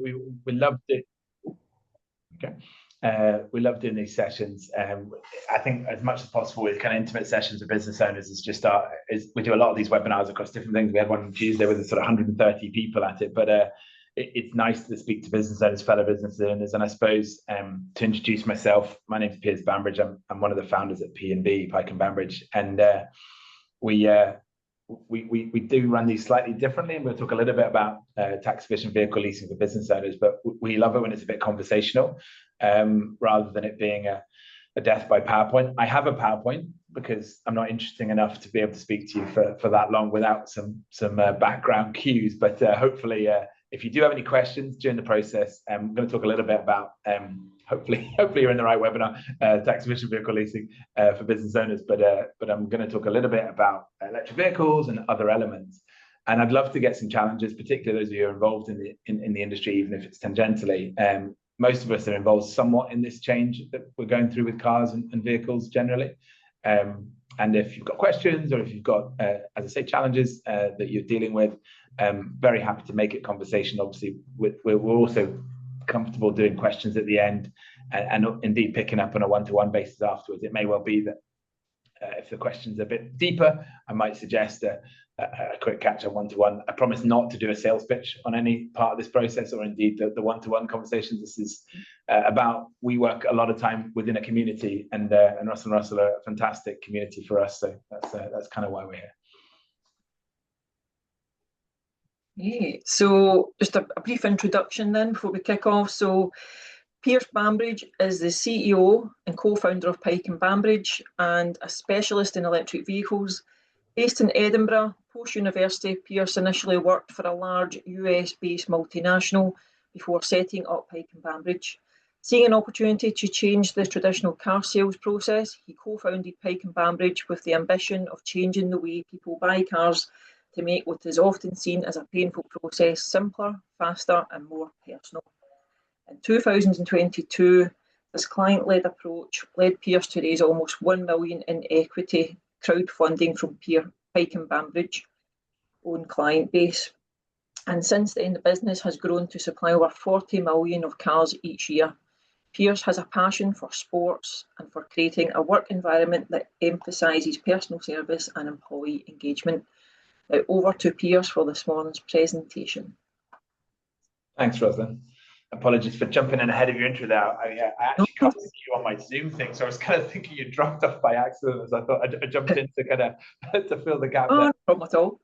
we love it. Okay. We love doing these sessions. I think as much as possible with kind of intimate sessions with business owners we do a lot of these webinars across different things. We had one on Tuesday with sort of 130 people at it, but it's nice to speak to business owners, fellow business owners. And I suppose to introduce myself, my name is Piers Bambridge. I'm one of the founders at P&B, Pike and Bambridge, and we do run these slightly differently, and we'll talk a little bit about tax efficient vehicle leasing for business owners, but we love it when it's a bit conversational rather than it being a death by PowerPoint. I have a PowerPoint because I'm not interesting enough to be able to speak to you for that long without some background cues, but hopefully if you do have any questions during the process, I'm going to talk a little bit about, hopefully you're in the right webinar, tax efficient vehicle leasing for business owners, but I'm going to talk a little bit about electric vehicles and other elements. And I'd love to get some challenges, particularly those of you who are involved in the industry, even if it's tangentially. Most of us are involved somewhat in this change that we're going through with cars and vehicles generally. And if you've got questions, or if you've got, as I say, challenges that you're dealing with, very happy to make it conversation. Obviously, we're also comfortable doing questions at the end, and indeed picking up on a one-to-one basis afterwards. It may well be that if the question's a bit deeper, I might suggest a quick catch-up one-to-one. I promise not to do a sales pitch on any part of this process, or indeed the one-to-one conversations. This is about, we work a lot of time within a community, and Russell & Russell are a fantastic community for us. So that's kind of why we're here. Yeah, so just a brief introduction then before we kick off. So Piers Bambridge is the CEO and co-founder of Pike and Bambridge, and a specialist in electric vehicles. Based in Edinburgh, post-university, Piers initially worked for a large US-based multinational before setting up Pike and Bambridge. Seeing an opportunity to change the traditional car sales process, he co-founded Pike and Bambridge with the ambition of changing the way people buy cars to make what is often seen as a painful process simpler, faster, and more personal. In 2022, this client-led approach led Piers to raise almost $1 million in equity crowdfunding from Pike and Bambridge own client base. And since then, the business has grown to supply over 40 million of cars each year. Piers has a passion for sports and for creating a work environment that emphasises personal service and employee engagement. Now over to Piers for this morning's presentation. Thanks, Rosalind. Apologies for jumping in ahead of your intro there. I actually can't see you on my Zoom thing, so I was kind of thinking you dropped off by accident, as I thought I jumped in to kind of to fill the gap. Oh, no problem at all.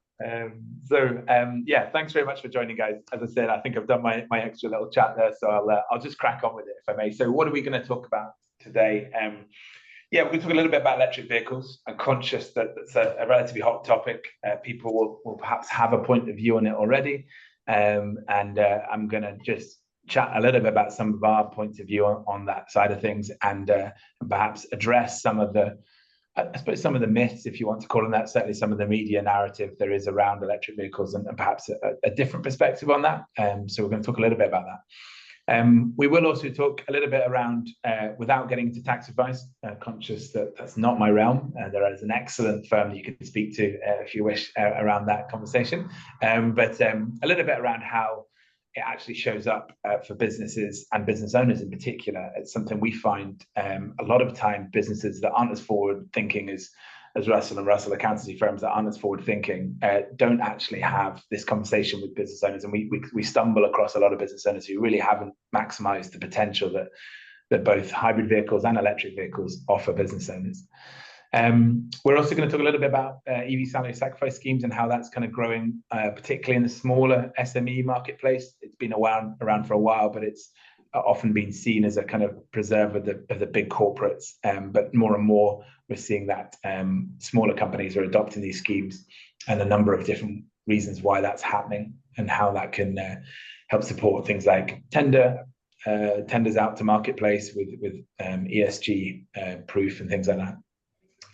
Yeah, thanks very much for joining, guys. As I said, I think I've done my extra little chat there, so I'll just crack on with it, if I may. So what are we going to talk about today? Yeah, we're going to talk a little bit about electric vehicles. I'm conscious that it's a relatively hot topic. People will perhaps have a point of view on it already, and I'm going to just chat a little bit about some of our points of view on that side of things, and perhaps address some of the, I suppose, some of the myths, if you want to call them that, certainly some of the media narrative there is around electric vehicles, and perhaps a different perspective on that. So we're going to talk a little bit about that. We will also talk a little bit around, without getting into tax advice, conscious that that's not my realm. There is an excellent firm that you can speak to if you wish around that conversation. But a little bit around how it actually shows up for businesses and business owners in particular. It's something we find a lot of time businesses that aren't as forward thinking as Russell & Russell accountancy firms that aren't as forward thinking don't actually have this conversation with business owners, and we stumble across a lot of business owners who really haven't maximized the potential that both hybrid vehicles and electric vehicles offer business owners. We're also going to talk a little bit about EV salary sacrifice schemes and how that's kind of growing, particularly in the smaller SME marketplace. It's been around for a while, but it's often been seen as a kind of preserve of the big corporates. But more and more, we're seeing that smaller companies are adopting these schemes, and a number of different reasons why that's happening, and how that can help support things like tenders out to marketplace with ESG proof and things like that.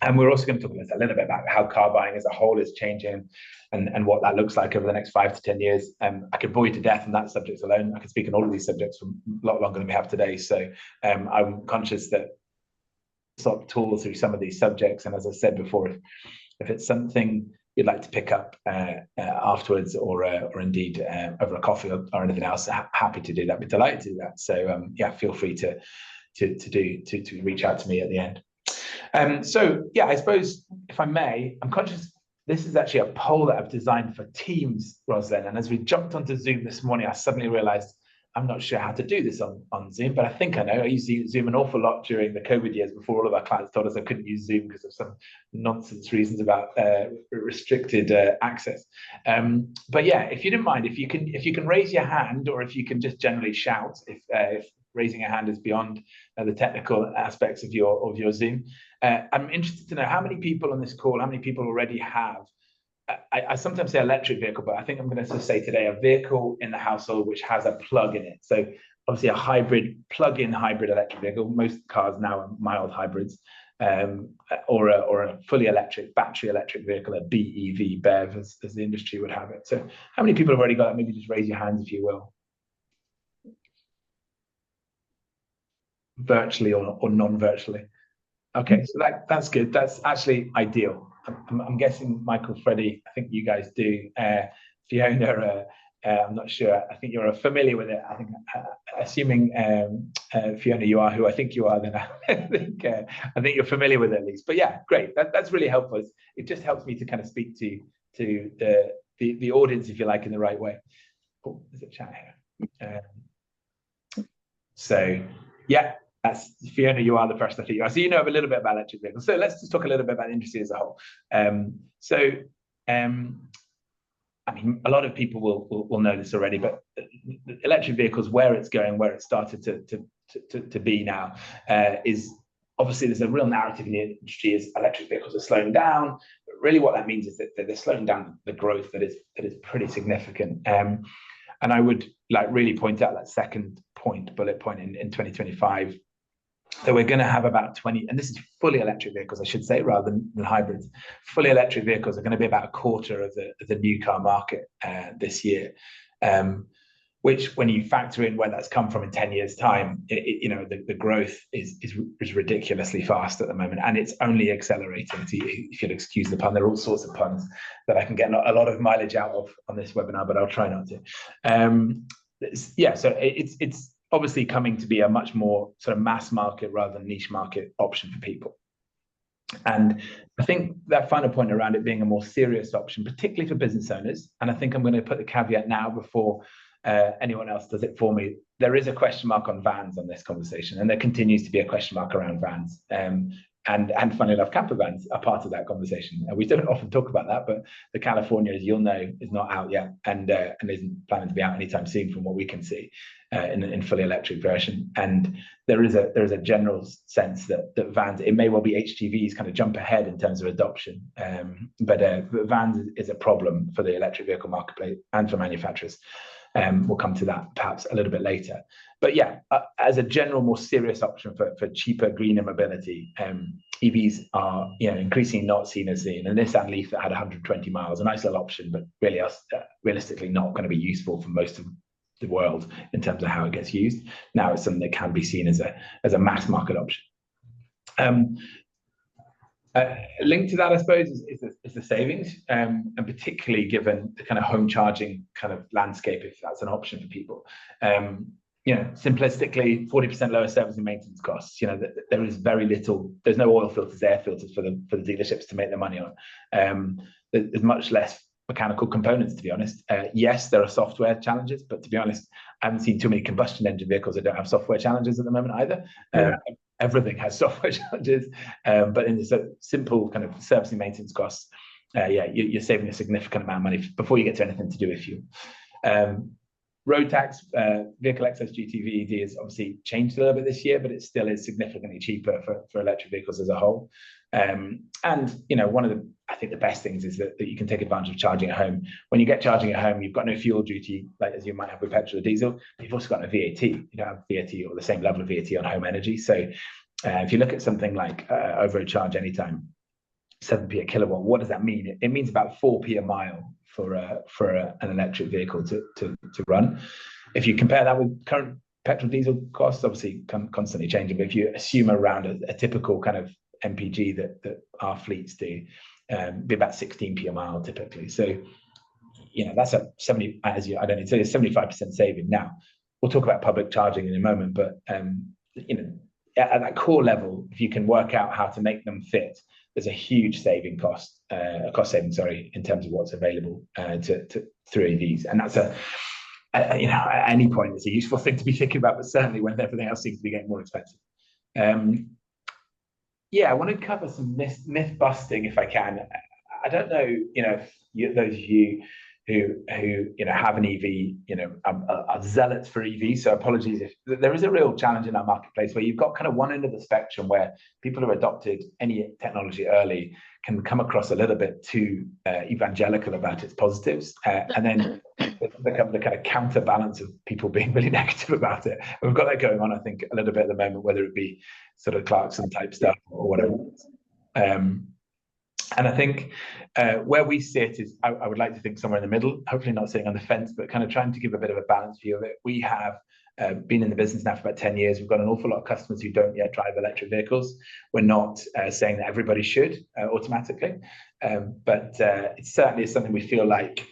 And we're also going to talk a little bit about how car buying as a whole is changing, and what that looks like over the next 5 to 10 years. I could bore you to death on that subject alone. I could speak on all of these subjects for a lot longer than we have today. So I'm conscious that sort of tool through some of these subjects. And as I said before, if it's something you'd like to pick up afterwards, or indeed over a coffee or anything else, happy to do that. Be delighted to do that. So yeah, feel free to reach out to me at the end. So yeah, I suppose if I may, I'm conscious this is actually a poll that I've designed for Teams, Roslyn. And as we jumped onto Zoom this morning, I suddenly realized I'm not sure how to do this on Zoom, but I think I know. I used to use Zoom an awful lot during the COVID years before all of our clients told us I couldn't use Zoom because of some nonsense reasons about restricted access. But yeah, if you don't mind, if you can raise your hand, or if you can just generally shout if raising a hand is beyond the technical aspects of your Zoom. I'm interested to know how many people on this call, how many people already have, I sometimes say electric vehicle, but I think I'm going to say today a vehicle in the household which has a plug in it. So obviously a hybrid, plug-in hybrid electric vehicle. Most cars now are mild hybrids, or a fully electric, battery electric vehicle, a BEV, as the industry would have it. So how many people have already got that? Maybe just raise your hands if you will. Virtually or non-virtually. Okay, so that's good. That's actually ideal. I'm guessing Michael, Freddie, I think you guys do. Fiona, I'm not sure. I think you're familiar with it. I think, assuming Fiona, you are who I think you are, then I think you're familiar with it at least. But yeah, great. That's really helpful. It just helps me to kind of speak to the audience, if you like, in the right way. Oh, there's a chat here. So yeah. That's Fiona, you are the person I think you are. So you know a little bit about electric vehicles. So let's just talk a little bit about the industry as a whole. I mean, a lot of people will know this already, but electric vehicles, where it's going, where it started to be now, is obviously there's a real narrative in the industry is electric vehicles are slowing down. But really what that means is that they're slowing down the growth that is pretty significant. And I would like really point out that second bullet point in 2025. So we're going to have about 20, and this is fully electric vehicles, I should say, rather than hybrids. Fully electric vehicles are going to be about a quarter of the new car market this year, which, when you factor in where that's come from in 10 years' time, the growth is ridiculously fast at the moment, and it's only accelerating. If you'll excuse the pun, there are all sorts of puns that I can get a lot of mileage out of on this webinar, but I'll try not to. Yeah, so it's obviously coming to be a much more sort of mass market rather than niche market option for people. And I think that final point around it being a more serious option, particularly for business owners, and I think I'm going to put the caveat now before anyone else does it for me, there is a question mark on vans on this conversation, and there continues to be a question mark around vans. And funnily enough, camper vans are part of that conversation. We don't often talk about that, but the California, as you'll know, is not out yet, and isn't planning to be out anytime soon, from what we can see, in fully electric version. And there is a general sense that vans, it may well be HGVs kind of jump ahead in terms of adoption, but vans is a problem for the electric vehicle marketplace and for manufacturers. We'll come to that perhaps a little bit later. But yeah, as a general, more serious option for cheaper, greener mobility, EVs are increasingly not seen as the Nissan Leaf that had 120 miles, a nice little option, but really realistically not going to be useful for most of the world in terms of how it gets used. Now it's something that can be seen as a mass market option. Linked to that, I suppose, is the savings, and particularly given the kind of home charging kind of landscape, if that's an option for people. Simplistically, 40% lower service and maintenance costs. There is very little. There's no oil filters, air filters for the dealerships to make their money on. There's much less mechanical components, to be honest. Yes, there are software challenges, but to be honest, I haven't seen too many combustion engine vehicles that don't have software challenges at the moment either. Everything has software challenges, but in the simple kind of service and maintenance costs, you're saving a significant amount of money before you get to anything to do with fuel. Road tax, vehicle excise duty, VED, has obviously changed a little bit this year, but it still is significantly cheaper for electric vehicles as a whole. And one of the best things is that you can take advantage of charging at home. When you get charging at home, you've got no fuel duty, like as you might have with petrol or diesel, but you've also got no VAT. You don't have VAT or the same level of VAT on home energy. So if you look at something like overcharge anytime, 7p a kilowatt, what does that mean? It means about 4p a mile for an electric vehicle to run. If you compare that with current petrol diesel costs, obviously constantly changing, but if you assume around a typical kind of MPG that our fleets do, be about 16p a mile typically. So, that's a 70, as I don't need to say, a 75% saving. Now, we'll talk about public charging in a moment, but at that core level, if you can work out how to make them fit, there's a huge cost saving, in terms of what's available through EVs, and that's at any point it's a useful thing to be thinking about, but certainly when everything else seems to be getting more expensive. I want to cover some myth busting if I can. I don't know, those of you who have an EV, are zealots for EV. So apologies if there is a real challenge in our marketplace where you've got kind of one end of the spectrum where people who adopted any technology early can come across a little bit too evangelical about its positives, and then become the kind of counterbalance of people being really negative about it. And we've got that going on, I think, a little bit at the moment, whether it be sort of Clarkson type stuff or whatever. And I think where we sit is, I would like to think somewhere in the middle, hopefully not sitting on the fence, but kind of trying to give a bit of a balanced view of it. We have been in the business now for about 10 years. We've got an awful lot of customers who don't yet drive electric vehicles. We're not saying that everybody should automatically, but it certainly is something we feel like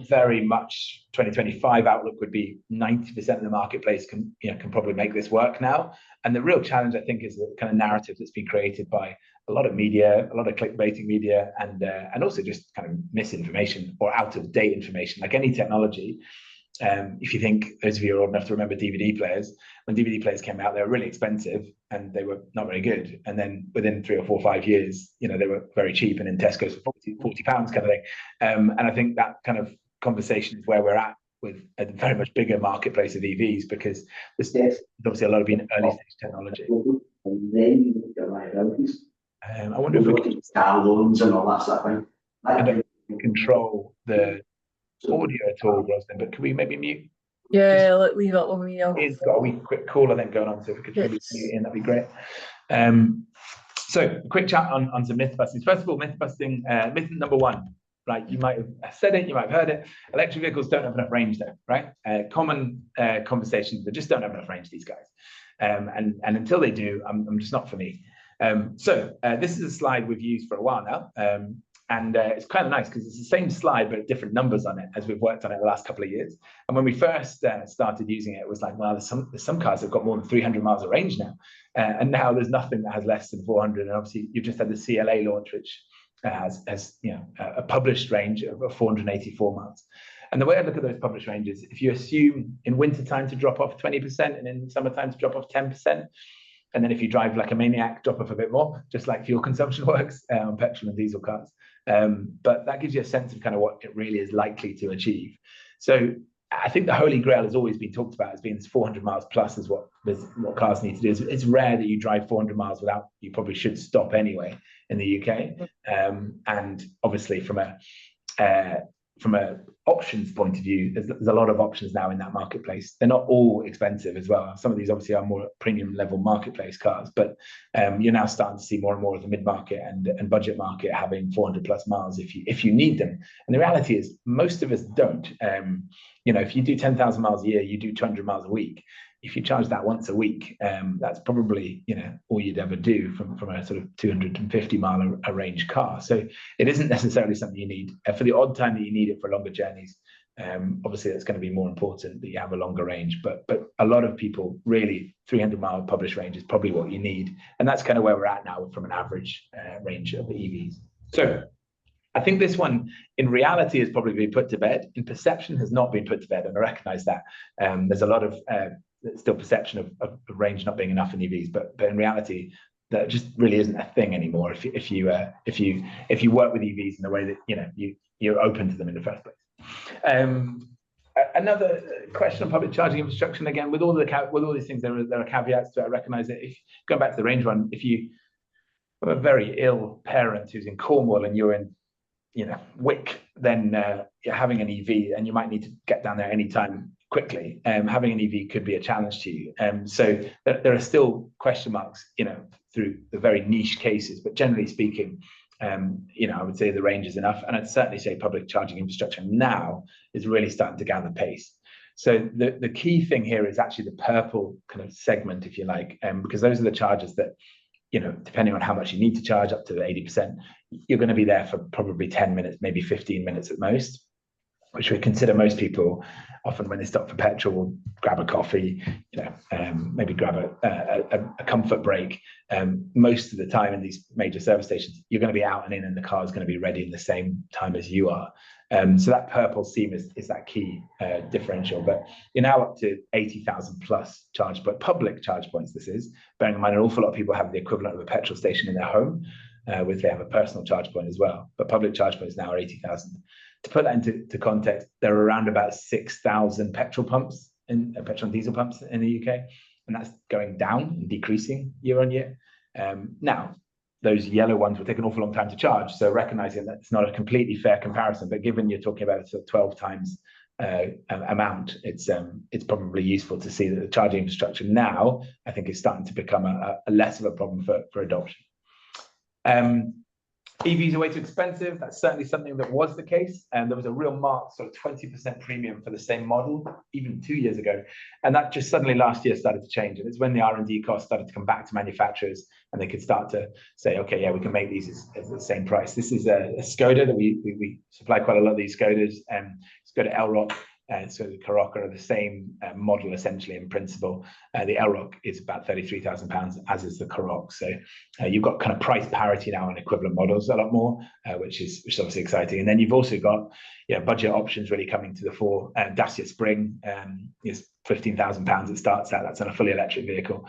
very much 2025 outlook would be 90% of the marketplace can probably make this work now. And the real challenge, I think, is the kind of narrative that's been created by a lot of media, a lot of clickbaiting media, and also just kind of misinformation or out of date information. Like any technology, if you think, those of you are old enough to remember DVD players, when DVD players came out, they were really expensive and they were not very good. And then within 3 or 4 or 5 years, they were very cheap and in Tesco's for 40 pounds kind of thing. And I think that kind of conversation is where we're at with a very much bigger marketplace of EVs, because there's obviously a lot of being early stage technology. I wonder if we can car loans and all that stuff. I don't control the audio at all, Roslyn, but can we maybe mute? Yeah, leave it with me. It's got a wee quick call, I think, going on, so if we could maybe mute in, that'd be great. So a quick chat on some myth busting. First of all, myth busting, myth number one, right? You might have said it, you might have heard it. Electric vehicles don't have enough range though, right? Common conversations, they just don't have enough range, these guys. And until they do, I'm just not for me. So this is a slide we've used for a while now, and it's kind of nice because it's the same slide but different numbers on it as we've worked on it the last couple of years. And when we first started using it, it was like, well, there's some cars that have got more than 300 miles of range now, and now there's nothing that has less than 400. And obviously, you've just had the CLA launch, which has a published range of 484 miles. And the way I look at those published ranges, if you assume in wintertime to drop off 20% and in summertime to drop off 10%, and then if you drive like a maniac, drop off a bit more, just like fuel consumption works on petrol and diesel cars. But that gives you a sense of kind of what it really is likely to achieve. So I think the holy grail has always been talked about as being 400 miles plus is what cars need to do. It's rare that you drive 400 miles without, you probably should stop anyway in the UK. And obviously from a options point of view, there's a lot of options now in that marketplace. They're not all expensive as well. Some of these obviously are more premium level marketplace cars, but you're now starting to see more and more of the mid-market and budget market having 400 plus miles if you need them. And the reality is most of us don't. If you do 10,000 miles a year, you do 200 miles a week. If you charge that once a week, that's probably all you'd ever do from a sort of 250 mile a range car. So it isn't necessarily something you need for the odd time that you need it for longer journeys. Obviously, that's going to be more important that you have a longer range. But a lot of people really 300 mile published range is probably what you need, and that's kind of where we're at now from an average range of the EVs. So I think this one, in reality, has probably been put to bed. In perception, has not been put to bed, and I recognise that. There's a lot of still perception of range not being enough in EVs, but in reality, that just really isn't a thing anymore. If you work with EVs in the way that you're open to them in the first place. Another question on public charging infrastructure, and again, with all these things, there are caveats to it. I recognise that if going back to the range one, if you have a very ill parent who's in Cornwall and you're in Wick, then you're having an EV and you might need to get down there anytime quickly. Having an EV could be a challenge to you. So there are still question marks, through the very niche cases, but generally speaking, I would say the range is enough. And I'd certainly say public charging infrastructure now is really starting to gather pace. So the key thing here is actually the purple kind of segment, if you like, because those are the chargers that, depending on how much you need to charge, up to 80%, you're going to be there for probably 10 minutes, maybe 15 minutes at most, which we consider most people often when they stop for petrol will grab a coffee, maybe grab a comfort break. Most of the time in these major service stations, you're going to be out and in, and the car is going to be ready in the same time as you are. So that purple seam is that key differential. But you're now up to 80,000 plus public charge points. This is bearing in mind an awful lot of people have the equivalent of a petrol station in their home, with they have a personal charge point as well. But public charge points now are 80,000. To put that into context, there are around about 6,000 petrol and diesel pumps in the UK, and that's going down and decreasing year on year. Now, those yellow ones will take an awful long time to charge, so recognizing that it's not a completely fair comparison, but given you're talking about a sort of 12 times amount, it's probably useful to see that the charging infrastructure now, I think, is starting to become a less of a problem for adoption. EVs are way too expensive. That's certainly something that was the case, and there was a real marked sort of 20% premium for the same model even 2 years ago, and that just suddenly last year started to change. And it's when the R&D costs started to come back to manufacturers, and they could start to say, okay, yeah, we can make these at the same price. This is a Skoda that we supply quite a lot of these Skodas, and Skoda Elrock. So the Karoq are the same model essentially in principle. The Elrock is about £33,000, as is the Karoq. So you've got kind of price parity now on equivalent models a lot more, which is obviously exciting. And then you've also got budget options really coming to the fore. Dacia Spring is £15,000 it starts at. That's on a fully electric vehicle.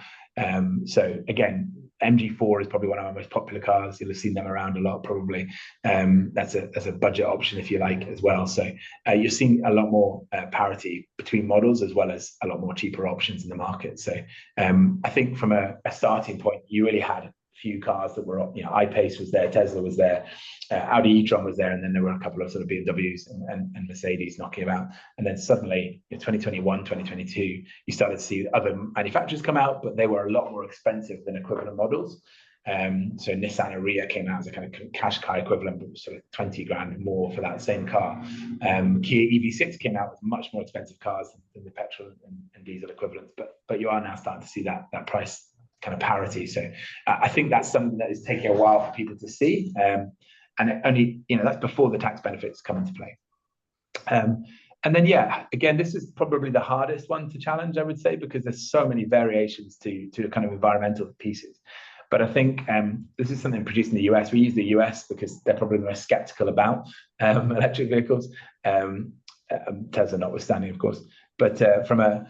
So again, MG4 is probably one of our most popular cars. You'll have seen them around a lot, probably. That's a budget option, if you like, as well. So you're seeing a lot more parity between models, as well as a lot more cheaper options in the market. So I think from a starting point, you really had a few cars that were, iPace was there, Tesla was there, Audi e-tron was there, and then there were a couple of sort of BMWs and Mercedes knocking about. And then suddenly in 2021, 2022, you started to see other manufacturers come out, but they were a lot more expensive than equivalent models. So Nissan Ariya came out as a kind of cash car equivalent, but sort of 20 grand more for that same car. Kia EV6 came out with much more expensive cars than the petrol and diesel equivalents, but you are now starting to see that price kind of parity. So I think that's something that is taking a while for people to see. And it only, that's before the tax benefits come into play. And then, again, this is probably the hardest one to challenge, I would say, because there's so many variations to the kind of environmental pieces. But I think this is something produced in the US. We use the US because they're probably the most skeptical about electric vehicles, Tesla notwithstanding, of course. But from a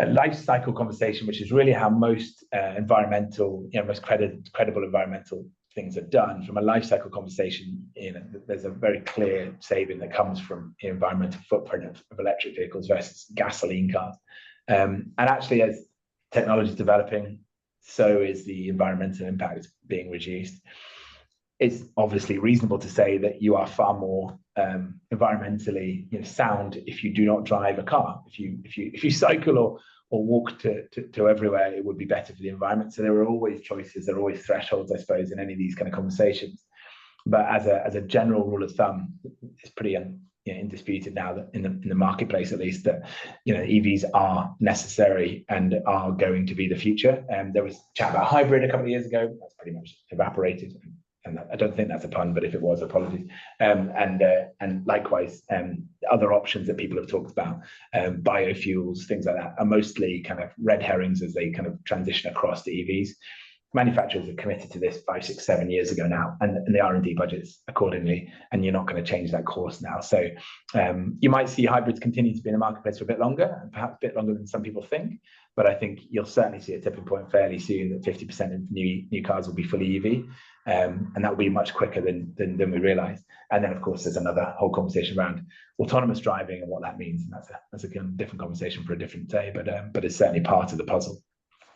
life cycle conversation, which is really how most most credible environmental things are done. From a life cycle conversation, there's a very clear saving that comes from the environmental footprint of electric vehicles versus gasoline cars. And actually, as technology is developing, so is the environmental impact being reduced. It's obviously reasonable to say that you are far more environmentally sound if you do not drive a car. If you cycle or walk to everywhere, it would be better for the environment. So there are always choices, there are always thresholds, I suppose, in any of these kind of conversations. But as a general rule of thumb, it's pretty indisputed now that in the marketplace, at least, that EVs are necessary and are going to be the future. There was chat about hybrid a couple of years ago. That's pretty much evaporated. And I don't think that's a pun, but if it was, apologies. And likewise, other options that people have talked about, biofuels, things like that, are mostly kind of red herrings as they kind of transition across to EVs. Manufacturers are committed to this 5, 6, 7 years ago now, and the R&D budgets accordingly, and you're not going to change that course now. So you might see hybrids continue to be in the marketplace for a bit longer, and perhaps a bit longer than some people think. But I think you'll certainly see a tipping point fairly soon that 50% of new cars will be fully EV. And that will be much quicker than we realize. And then, of course, there's another whole conversation around autonomous driving and what that means. And that's a different conversation for a different day, but it's certainly part of the puzzle.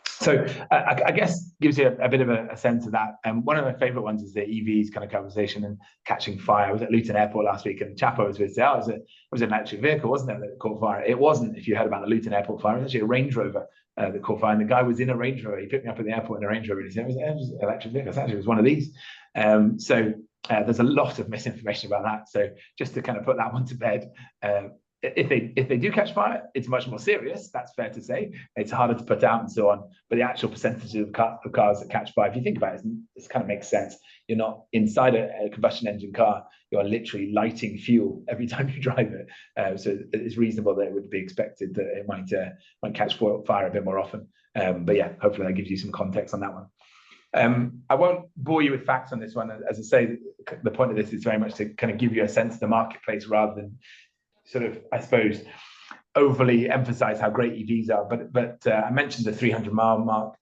So I guess gives you a bit of a sense of that. And one of my favorite ones is the EVs kind of conversation and catching fire. I was at Luton Airport last week, and the chap I was with said, it was an electric vehicle, wasn't it, that caught fire? It wasn't. If you heard about the Luton Airport fire, it was actually a Range Rover that caught fire. And the guy was in a Range Rover. He picked me up at the airport in a Range Rover, and he said, it was an electric vehicle. Actually, it was one of these. So there's a lot of misinformation about that. So just to kind of put that one to bed, if they do catch fire, it's much more serious. That's fair to say. It's harder to put out and so on. But the actual percentage of cars that catch fire, if you think about it, it kind of makes sense. You're not inside a combustion engine car. You're literally lighting fuel every time you drive it. So it's reasonable that it would be expected that it might catch fire a bit more often. But yeah, hopefully that gives you some context on that one. I won't bore you with facts on this one. As I say, the point of this is very much to kind of give you a sense of the marketplace rather than sort of, I suppose, overly emphasize how great EVs are. But I mentioned the 300-mile mark.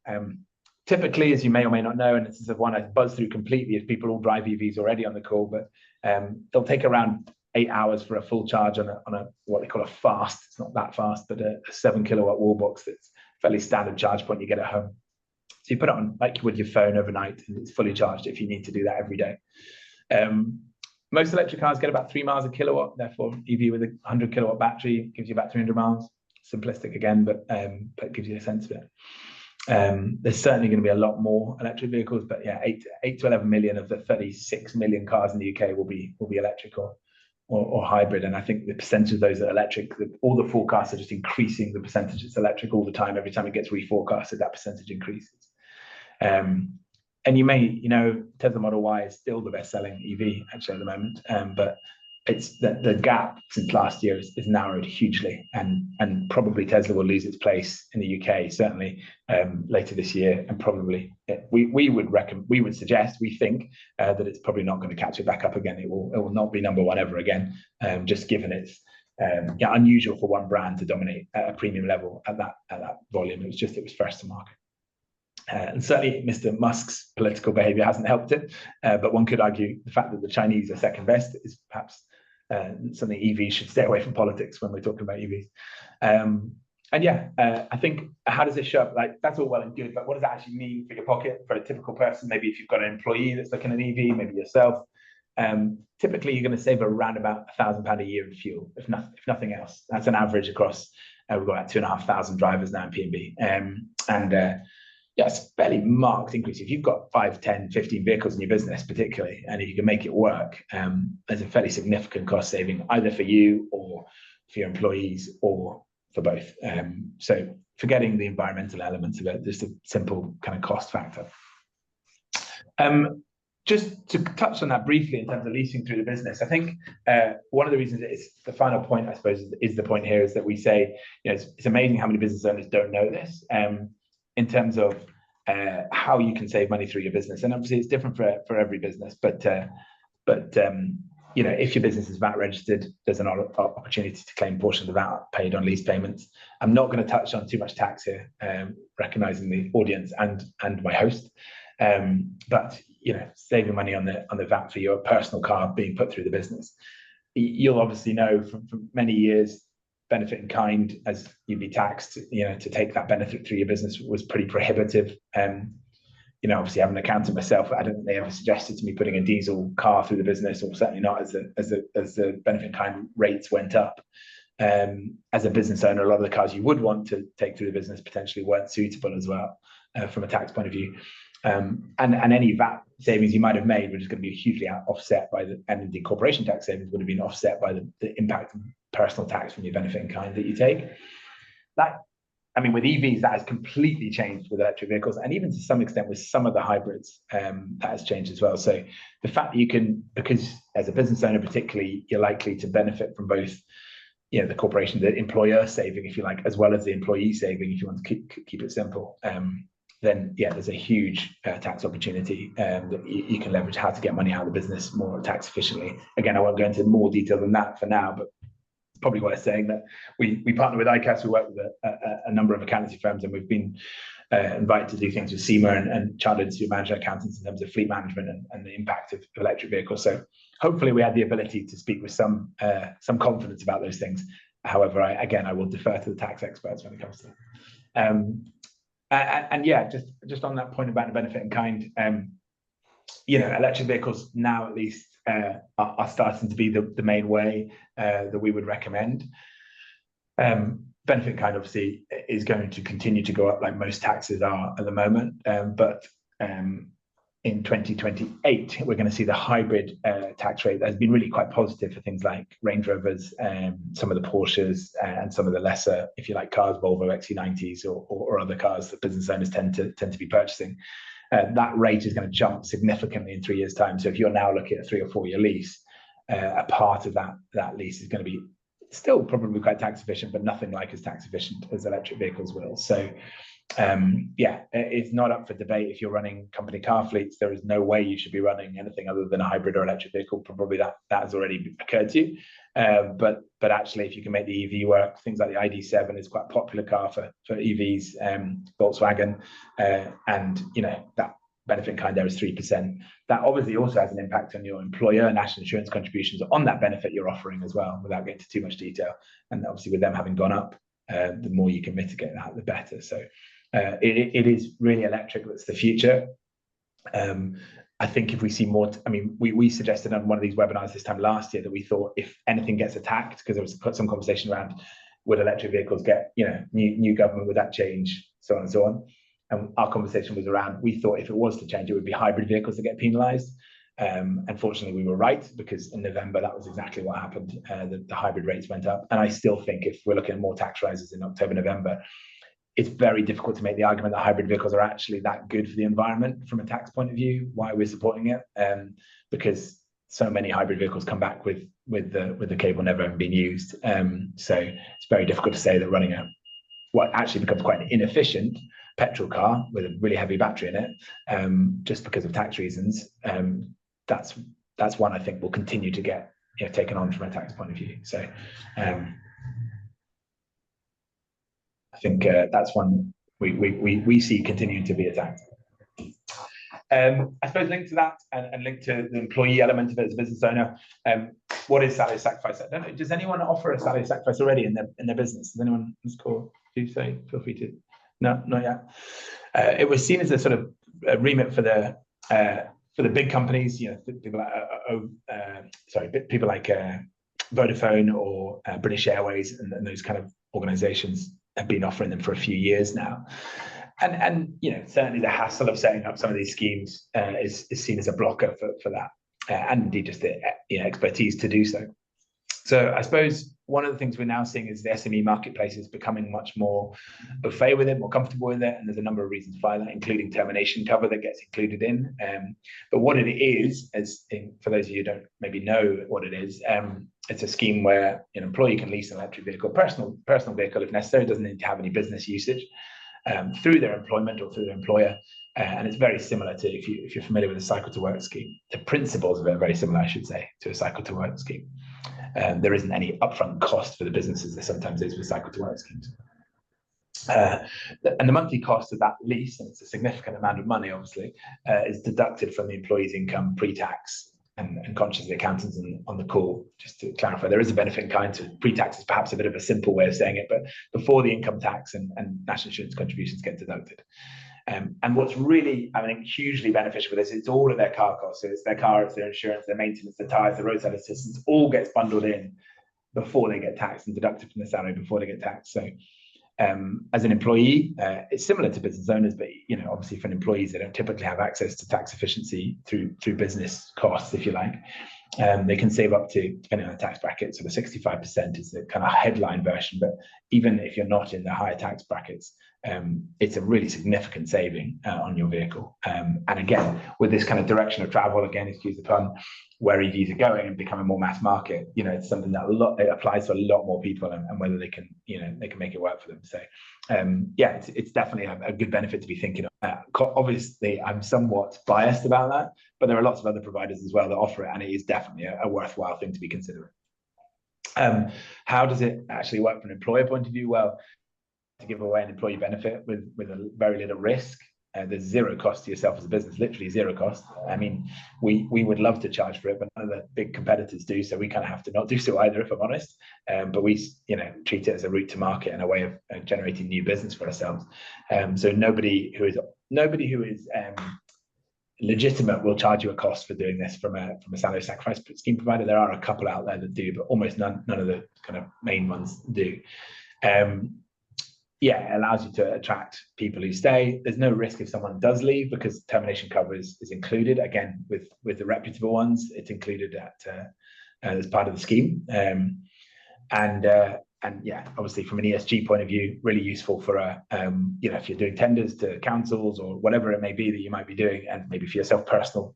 Typically, as you may or may not know, and this is the one I buzzed through completely, as people all drive EVs already on the call, but they'll take around 8 hours for a full charge on a what they call a fast. It's not that fast, but a 7-kilowatt wall box that's fairly standard charge point you get at home. So you put it on like you would your phone overnight, and it's fully charged if you need to do that every day. Most electric cars get about 3 miles a kilowatt. Therefore, EV with a 100-kilowatt battery gives you about 300 miles. Simplistic again, but it gives you a sense of it. There's certainly going to be a lot more electric vehicles, but yeah, 8 to 11 million of the 36 million cars in the UK will be electric or hybrid. And I think the percentage of those that are electric, all the forecasts are just increasing the percentage that's electric all the time. Every time it gets reforecasted, that percentage increases. And you may, Tesla Model Y is still the best-selling EV actually at the moment, but it's the gap since last year is narrowed hugely, and probably Tesla will lose its place in the UK certainly later this year, and probably we would suggest, we think that it's probably not going to catch it back up again. It will not be number one ever again, just given it's unusual for one brand to dominate at a premium level at that volume. It was first to market. And certainly Mr. Musk's political behavior hasn't helped it, but one could argue the fact that the Chinese are second best is perhaps something EVs should stay away from politics when we're talking about EVs. And yeah, I think, how does this show up? Like, that's all well and good, but what does that actually mean for your pocket, for a typical person? Maybe if you've got an employee that's looking at an EV, maybe yourself. Typically, you're going to save around about £1,000 a year in fuel, if nothing else. That's an average across, we've got about 2,500 drivers now in P&B. Yeah, it's a fairly marked increase. If you've got 5, 10, 15 vehicles in your business, particularly, and if you can make it work, there's a fairly significant cost saving, either for you or for your employees or for both. So forgetting the environmental elements of it, just a simple kind of cost factor. Just to touch on that briefly in terms of leasing through the business, I think one of the reasons it's the final point, I suppose, is the point here is that we say, it's amazing how many business owners don't know this. In terms of how you can save money through your business, and obviously it's different for every business. But if your business is VAT registered, there's an opportunity to claim portions of VAT paid on lease payments. I'm not going to touch on too much tax here, recognizing the audience and my host. But saving money on the VAT for your personal car being put through the business, you'll obviously know from many years, benefit in kind, as you'd be taxed, to take that benefit through your business was pretty prohibitive. Obviously, having an accountant myself, I don't think they ever suggested to me putting a diesel car through the business, or certainly not as the benefit in kind rates went up. As a business owner, a lot of the cars you would want to take through the business potentially weren't suitable as well from a tax point of view. And any VAT savings you might have made were just going to be hugely offset by and the corporation tax savings would have been offset by the impact of personal tax from your benefit in kind that you take. With EVs, that has completely changed with electric vehicles, and even to some extent with some of the hybrids, that has changed as well. So the fact that you can, because as a business owner particularly, you're likely to benefit from both, the corporation, the employer saving, if you like, as well as the employee saving, if you want to keep it simple. Then there's a huge tax opportunity that you can leverage how to get money out of the business more tax efficiently. Again, I won't go into more detail than that for now, but it's probably worth saying that we partner with ICAS. We work with a number of accountancy firms, and we've been invited to do things with SEMA and Chartered Institute of Management Accountants in terms of fleet management and the impact of electric vehicles. So hopefully we had the ability to speak with some confidence about those things. However, I will defer to the tax experts when it comes to that. Just on that point about the benefit in kind, electric vehicles now at least are starting to be the main way that we would recommend. Benefit in kind obviously is going to continue to go up like most taxes are at the moment, but in 2028, we're going to see the hybrid tax rate that has been really quite positive for things like Range Rovers, some of the Porsches, and some of the lesser, if you like, cars, Volvo XC90s or other cars that business owners tend to be purchasing. That rate is going to jump significantly in 3 years' time. So if you're now looking at a 3 or 4 year lease, a part of that lease is going to be still probably quite tax efficient, but nothing like as tax efficient as electric vehicles will. So yeah, it's not up for debate. If you're running company car fleets, there is no way you should be running anything other than a hybrid or electric vehicle. Probably that has already occurred to you. But actually, if you can make the EV work, things like the ID.7 is quite a popular car for EVs, Volkswagen, and that benefit in kind there is 3%. That obviously also has an impact on your employer national insurance contributions on that benefit you're offering as well, without getting into too much detail. And obviously, with them having gone up, the more you can mitigate that, the better. So it is really electric that's the future. I think if we see more, we suggested on one of these webinars this time last year that we thought if anything gets attacked, because there was some conversation around would electric vehicles get new government, would that change, so on and so on. And our conversation was around, we thought if it was to change, it would be hybrid vehicles that get penalised. Unfortunately, we were right, because in November, that was exactly what happened. The hybrid rates went up. And I still think if we're looking at more tax rises in October, November, it's very difficult to make the argument that hybrid vehicles are actually that good for the environment from a tax point of view, why we're supporting it, because so many hybrid vehicles come back with the cable never having been used. So it's very difficult to say that running what actually becomes quite an inefficient petrol car with a really heavy battery in it, just because of tax reasons, that's one I think will continue to get taken on from a tax point of view. So I think that's one we see continuing to be attacked. I suppose linked to that and linked to the employee element of it as a business owner, what is salary sacrifice? I don't know, does anyone offer a salary sacrifice already in their business? Does anyone on this call do so? Feel free to. No, not yet. It was seen as a sort of a remit for the big companies, people like Vodafone or British Airways and those kind of organisations have been offering them for a few years now. And certainly the hassle of setting up some of these schemes is seen as a blocker for that, and indeed just the expertise to do so. So I suppose one of the things we're now seeing is the SME marketplace is becoming much more au fait with it, more comfortable with it, and there's a number of reasons why that, including termination cover that gets included in. But what it is, for those of you who don't maybe know what it is, it's a scheme where an employee can lease an electric vehicle, personal vehicle if necessary, doesn't need to have any business usage, through their employment or through their employer. And it's very similar to, if you're familiar with a cycle to work scheme, the principles of it are very similar, I should say, to a cycle to work scheme. There isn't any upfront cost for the businesses there sometimes is with cycle to work schemes. And the monthly cost of that lease, and it's a significant amount of money, obviously, is deducted from the employee's income pre-tax. And conscious of the accountants on the call, just to clarify, there is a benefit in kind. So pre-tax is perhaps a bit of a simple way of saying it, but before the income tax and national insurance contributions get deducted. And what's really, I think, hugely beneficial for this, it's all of their car costs. So it's their car, it's their insurance, their maintenance, their tyres, their roadside assistance, all gets bundled in before they get taxed and deducted from the salary before they get taxed. So as an employee, it's similar to business owners, but obviously for employees, they don't typically have access to tax efficiency through business costs, if you like. They can save up to, depending on the tax bracket, so the 65% is the kind of headline version, but even if you're not in the higher tax brackets, it's a really significant saving on your vehicle. And again, with this kind of direction of travel, again, excuse the pun, where EVs are going and becoming more mass market, it's something that it applies to a lot more people, and whether they can, they can make it work for them. So, yeah, it's definitely a good benefit to be thinking of. Obviously, I'm somewhat biased about that, but there are lots of other providers as well that offer it, and it is definitely a worthwhile thing to be considering. How does it actually work from an employer point of view? Well, to give away an employee benefit with a very little risk. There's zero cost to yourself as a business, literally zero cost. I mean, we would love to charge for it, but none of the big competitors do, so we kind of have to not do so either, if I'm honest. But we, treat it as a route to market and a way of generating new business for ourselves. So nobody who is legitimate will charge you a cost for doing this from a salary sacrifice scheme provider. There are a couple out there that do, but almost none of the kind of main ones do. yeah, it allows you to attract people who stay. There's no risk if someone does leave because termination cover is included. Again, with the reputable ones, it's included as part of the scheme. And yeah, obviously from an ESG point of view, really useful for if you're doing tenders to councils or whatever it may be that you might be doing, and maybe for yourself personal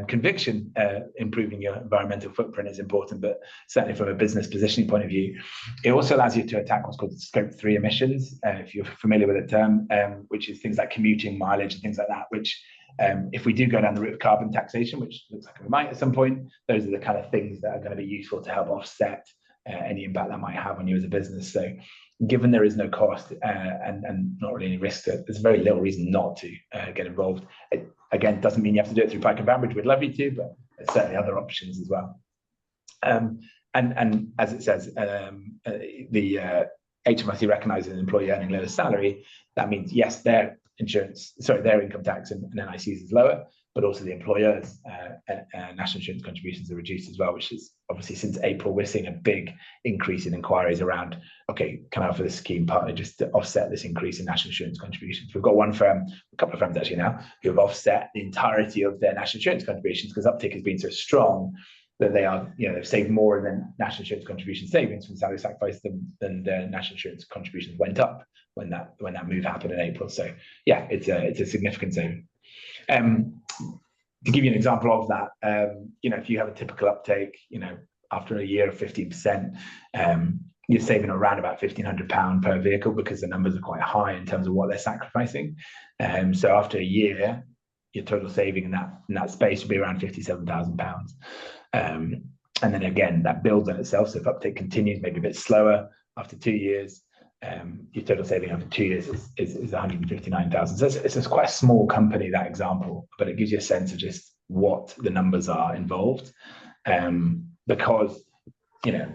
conviction, improving your environmental footprint is important, but certainly from a business positioning point of view, it also allows you to attack what's called Scope 3 emissions, if you're familiar with the term, which is things like commuting, mileage, and things like that, which if we do go down the route of carbon taxation, which looks like we might at some point, those are the kind of things that are going to be useful to help offset any impact that might have on you as a business. So given there is no cost and not really any risk, there's very little reason not to get involved. It, again, doesn't mean you have to do it through Pike and Banbridge. We'd love you to, but there's certainly other options as well. And as it says, the HMRC recognises an employee earning lower salary. That means, yes, their income tax and NICs is lower, but also the employers' national insurance contributions are reduced as well, which is obviously since April, we're seeing a big increase in inquiries around, okay, can I offer this scheme partly just to offset this increase in national insurance contributions? We've got one firm, a couple of firms actually now, who have offset the entirety of their national insurance contributions because uptake has been so strong that they are, they've saved more than national insurance contribution savings from salary sacrifice than their national insurance contributions went up when that move happened in April. So yeah, it's a significant saving. To give you an example of that, if you have a typical uptake, after a year of 15%, you're saving around about £1,500 per vehicle because the numbers are quite high in terms of what they're sacrificing. So after a year, your total saving in that space would be around £57,000. And then again, that builds on itself. So if uptake continues, maybe a bit slower after 2 years, your total saving after 2 years is 159,000. So it's quite a small company, that example, but it gives you a sense of just what the numbers are involved. Because,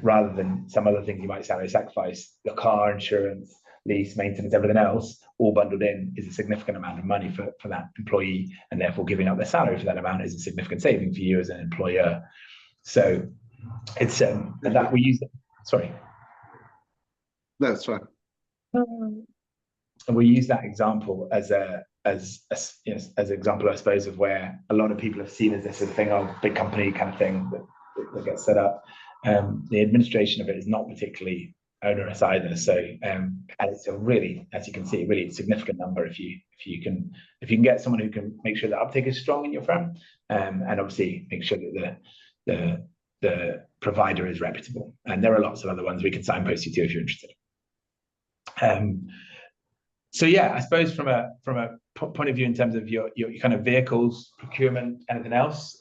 rather than some other things you might salary sacrifice, the car insurance, lease, maintenance, everything else, all bundled in is a significant amount of money for that employee, and therefore giving up their salary for that amount is a significant saving for you as an employer. So it's that we use. Sorry. No, that's fine. And we use that example as an example, I suppose, of where a lot of people have seen as this sort of thing, big company kind of thing that gets set up. The administration of it is not particularly onerous either. So and it's a really, as you can see, really significant number if you can get someone who can make sure that uptake is strong in your firm, and obviously make sure that the provider is reputable. And there are lots of other ones we can signpost you to if you're interested. So yeah, I suppose from a point of view in terms of your kind of vehicles, procurement, anything else,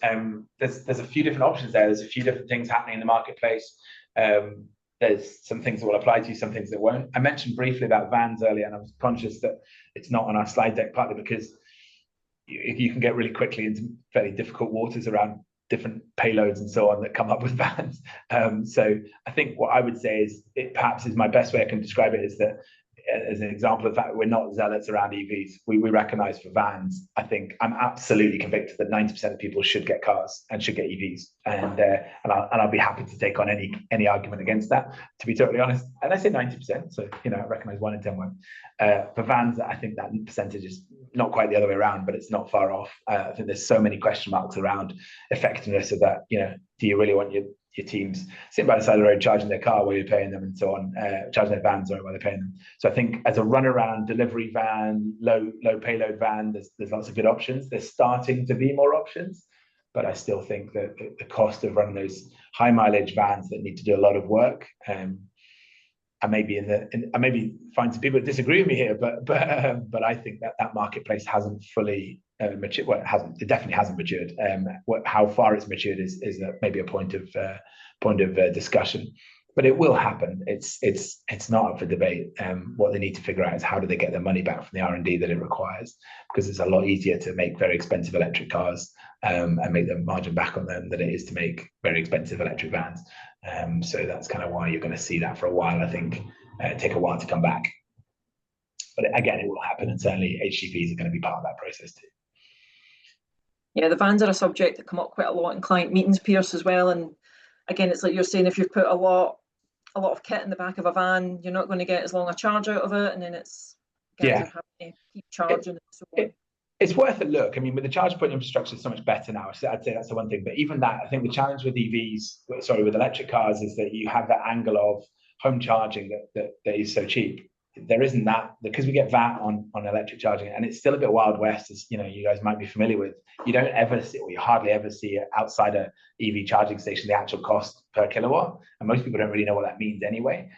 there's a few different options there. There's a few different things happening in the marketplace. There's some things that will apply to you, some things that won't. I mentioned briefly about vans earlier, and I was conscious that it's not on our slide deck, partly because you can get really quickly into fairly difficult waters around different payloads and so on that come up with vans. So I think what I would say is, it perhaps is my best way I can describe it, is that as an example of that, we're not zealots around EVs. We recognise for vans, I think I'm absolutely convicted that 90% of people should get cars and should get EVs, and I'll be happy to take on any argument against that, to be totally honest. And I say 90%, so I recognise 1 in 10 won't. For vans, I think that percentage is not quite the other way around, but it's not far off. I think there's so many question marks around effectiveness of that. Do you really want your teams sitting by the side of the road charging their car while you're paying them, and so on, charging their vans while they're paying them? So I think as a runaround delivery van, low payload van, there's lots of good options. There's starting to be more options, but I still think that the cost of running those high mileage vans that need to do a lot of work, I may find some people that disagree with me here, but I think that marketplace hasn't fully matured. Well, it definitely hasn't matured. How far it's matured is maybe a point of discussion, but it will happen. It's not up for debate. What they need to figure out is how do they get their money back from the R&D that it requires, because it's a lot easier to make very expensive electric cars and make the margin back on them than it is to make very expensive electric vans. So that's kind of why you're going to see that for a while. I think take a while to come back, but again, it will happen, and certainly HGVs are going to be part of that process too. Yeah, the vans are a subject that come up quite a lot in client meetings, Pierce, as well. And again, it's like you're saying, if you've put a lot a lot of kit in the back of a van, you're not going to get as long a charge out of it, and then it's guys are having to keep charging and so on. It's worth a look. I mean, with the charge point infrastructure is so much better now. So I'd say that's the one thing. But even that, I think the challenge with with electric cars, is that you have that angle of home charging that is so cheap. There isn't that, because we get VAT on electric charging, and it's still a bit Wild West, as you know, you guys might be familiar with. You don't ever see, or you hardly ever see outside a EV charging station the actual cost per kilowatt, and most people don't really know what that means anyway.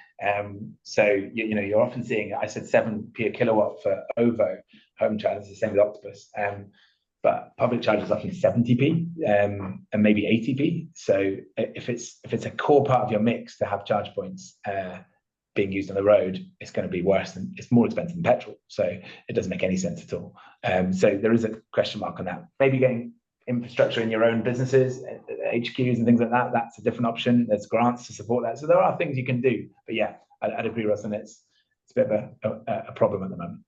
So you're often seeing, I said 7p a kilowatt for OVO home chargers, the same with Octopus, but public charge is often 70p and maybe 80p. So if it's a core part of your mix to have charge points being used on the road, it's going to be it's more expensive than petrol. So it doesn't make any sense at all. So there is a question mark on that. Maybe getting infrastructure in your own businesses, HQs and things like that, that's a different option. There's grants to support that. So there are things you can do. But yeah, I'd agree, Russ, and it's a bit of a problem at the moment.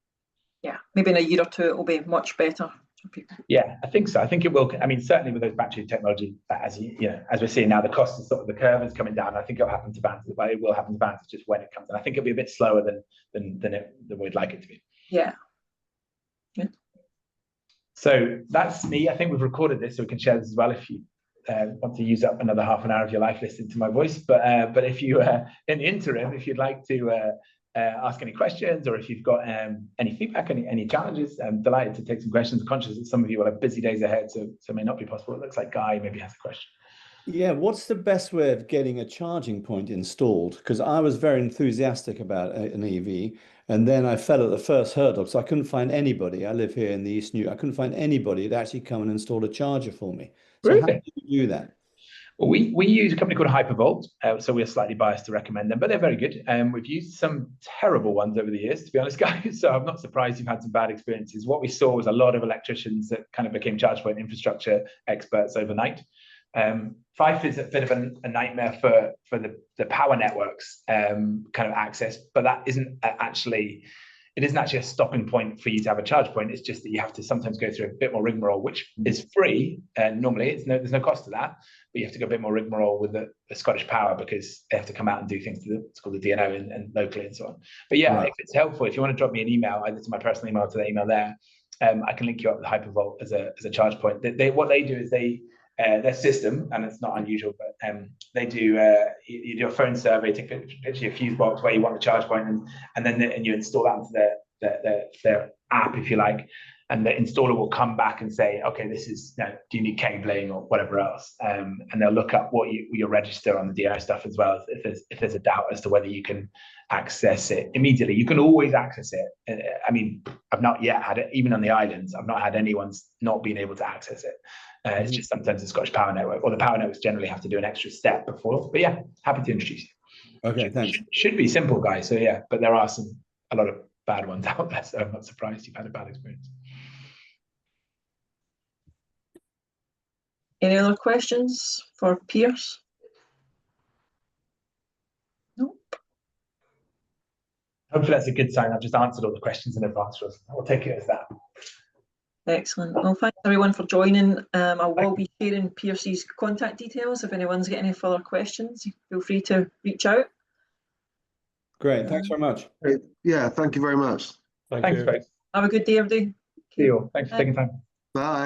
Yeah, maybe in a year or two it will be much better for people. Yeah, I think so. I think it will. I mean, certainly with those battery technology, as we're seeing now, the cost is the curve is coming down. I think it'll happen to vans, but it will happen to vans. It's just when it comes, and I think it'll be a bit slower than we'd like it to be. Yeah. Good. So that's me. I think we've recorded this, so we can share this as well if you want to use up another half an hour of your life listening to my voice. But if you, in the interim, if you'd like to ask any questions, or if you've got any feedback, any challenges, I'm delighted to take some questions. Conscious that some of you will have busy days ahead, so it may not be possible. It looks like Guy maybe has a question. Yeah, what's the best way of getting a charging point installed? Because I was very enthusiastic about an EV, and then I fell at the first hurdle, so I couldn't find anybody. I live here in the East New. I couldn't find anybody that actually come and install a charger for me. So Really? how do you do that? Well, we use a company called Hypervolt, so we're slightly biased to recommend them, but they're very good. We've used some terrible ones over the years, to be honest, guys. So I'm not surprised you've had some bad experiences. What we saw was a lot of electricians that kind of became charge point infrastructure experts overnight. Fife is a bit of a nightmare for the power networks kind of access, but that isn't actually. It isn't actually a stopping point for you to have a charge point. It's just that you have to sometimes go through a bit more rigmarole, which is free. Normally, there's no cost to that, but you have to go a bit more rigmarole with the Scottish Power, because they have to come out and do things it's called the DNO and locally and so on. But yeah, If it's helpful, if you want to drop me an email, either to my personal email or to the email there, I can link you up with Hypervolt as a charge point. What they do is their system, and it's not unusual, but they do you do a phone survey, take a picture of your fuse box where you want the charge point, and then you install that into their app, if you like, and the installer will come back and say, okay, this is, do you need cabling or whatever else, and they'll look up what your register on the DI stuff as well, if there's a doubt as to whether you can access it immediately. You can always access it. I mean, I've not yet had it, even on the islands, I've not had anyone's not been able to access it. It's just sometimes the Scottish Power Network, or the power networks generally have to do an extra step before. But yeah, happy to introduce you. Okay, thanks. Should be simple, guys. So yeah, but there are a lot of bad ones out there, so I'm not surprised you've had a bad experience. Any other questions for Piers? Nope. Hopefully that's a good sign. I've just answered all the questions in advance, Russ. I'll take it as that. Excellent. Well, thanks everyone for joining. I will be sharing Pierce's contact details. If anyone's got any further questions, feel free to reach out. Great. Thanks very much. Great. Yeah, thank you very much. Thanks, folks. Have a good day, everybody. See you all. Thanks for taking time. Bye.